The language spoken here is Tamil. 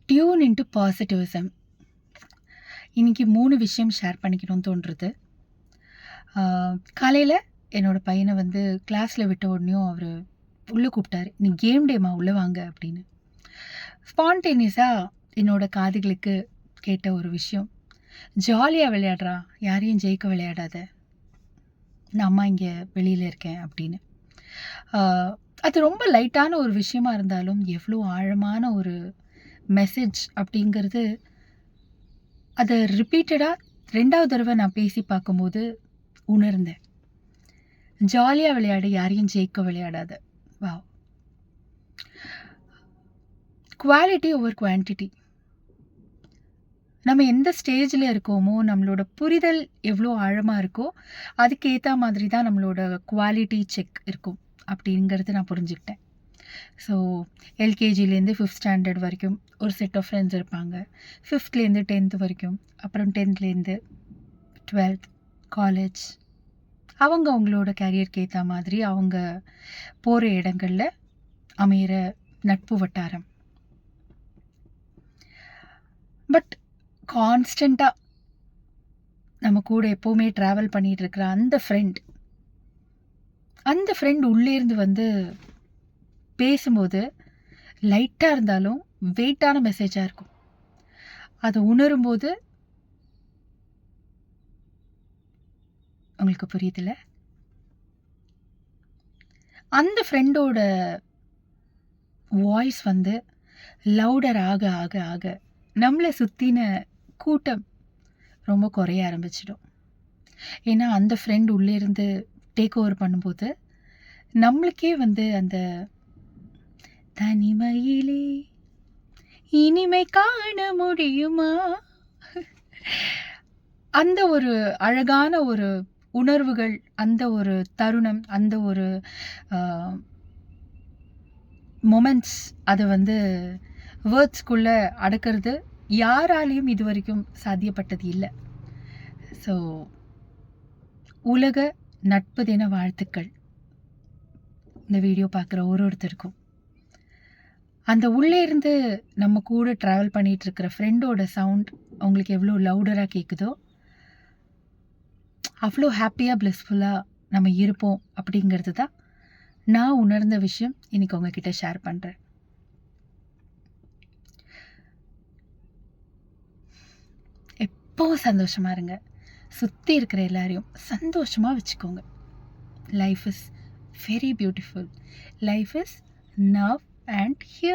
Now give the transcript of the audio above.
Tune into positivism. இன்றைக்கி 3 விஷயம் ஷேர் பண்ணிக்கணும்னு தோன்றுறது. காலையில் என்னோடய பையனை வந்து கிளாஸில் விட்ட உடனேயும் அவர் உள்ளே கூப்பிட்டாரு, நீ கேம் டேமா உள்ளே வாங்க அப்படின்னு. ஸ்பான்டேனியஸாக என்னோடய காதுகளுக்கு கேட்ட ஒரு விஷயம், ஜாலியாக விளையாடுறா, யாரையும் ஜெயிக்க விளையாடாத, நான் அம்மா இங்கே வெளியில் இருக்கேன் அப்படின்னு. அது ரொம்ப லைட்டான ஒரு விஷயமா இருந்தாலும் எவ்வளோ ஆழமான ஒரு மெசேஜ் அப்படிங்கிறது அதை ரிப்பீட்டடாக 2வது தடவை நான் பேசி பார்க்கும்போது உணர்ந்தேன். ஜாலியாக விளையாடு, யாரையும் ஜெயிக்க விளையாடாத. வாவ்! Quality over quantity. நம்ம எந்த ஸ்டேஜில் இருக்கோமோ, நம்மளோட புரிதல் எவ்வளோ ஆழமாக இருக்கோ அதுக்கேற்ற மாதிரி தான் நம்மளோட குவாலிட்டி செக் இருக்கும் அப்படிங்கிறது நான் புரிஞ்சுக்கிட்டேன். ஸோ எல்கேஜிலேருந்து 5th ஸ்டாண்டர்ட் வரைக்கும் ஒரு செட் ஆஃப் ஃப்ரெண்ட்ஸ் இருப்பாங்க. 5th 10th வரைக்கும், அப்புறம் 10th 12th காலேஜ், அவங்க அவங்களோட கேரியருக்கு ஏற்ற மாதிரி அவங்க போகிற இடங்களில் அமையிற நட்பு வட்டாரம். பட் கான்ஸ்டண்ட்டாக நம்ம கூட எப்போவுமே ட்ராவல் பண்ணிகிட்டு இருக்கிற அந்த ஃப்ரெண்ட் உள்ளேருந்து வந்து பேசும்போது லைட்டாக இருந்தாலும் வெயிட்டான மெசேஜாக இருக்கும். அதை உணரும்போது உங்களுக்கு புரியுதில்ல, அந்த ஃப்ரெண்டோட வாய்ஸ் வந்து லவுடர் ஆக ஆக ஆக நம்மளை சுற்றின கூட்டம் ரொம்ப குறைய ஆரம்பிச்சிடும். ஏன்னா அந்த ஃப்ரெண்ட் உள்ளேருந்து டேக் ஓவர் பண்ணும்போது நம்மளுக்கே வந்து அந்த தனிமையிலே இனிமை காண முடியுமா, அந்த ஒரு அழகான ஒரு உணர்வுகள், அந்த ஒரு தருணம், அந்த ஒரு மொமெண்ட்ஸ், அதை வந்து வேர்ட்ஸ்குள்ளே அடக்கிறது யாராலையும் இது வரைக்கும் சாத்தியப்பட்டது இல்லை. ஸோ உலக நட்பு தின வாழ்த்துக்கள் இந்த வீடியோ பார்க்குற ஒருத்தருக்கும். அந்த உள்ளே இருந்து நம்ம கூட ட்ராவல் பண்ணிகிட்ருக்கிற ஃப்ரெண்டோட சவுண்ட் அவங்களுக்கு எவ்வளோ லவுடராக கேட்குதோ அவ்வளோ ஹாப்பியாக ப்ளஸ்ஃபுல்லாக நம்ம இருப்போம் அப்படிங்கிறது தான் நான் உணர்ந்த விஷயம். இன்றைக்கி உங்ககிட்ட ஷேர் பண்ணுறேன். எப்போவும் சந்தோஷமாக இருங்க. சுற்றி இருக்கிற எல்லாரையும் சந்தோஷமாக வச்சுக்கோங்க. Life is very beautiful. Life is now and here.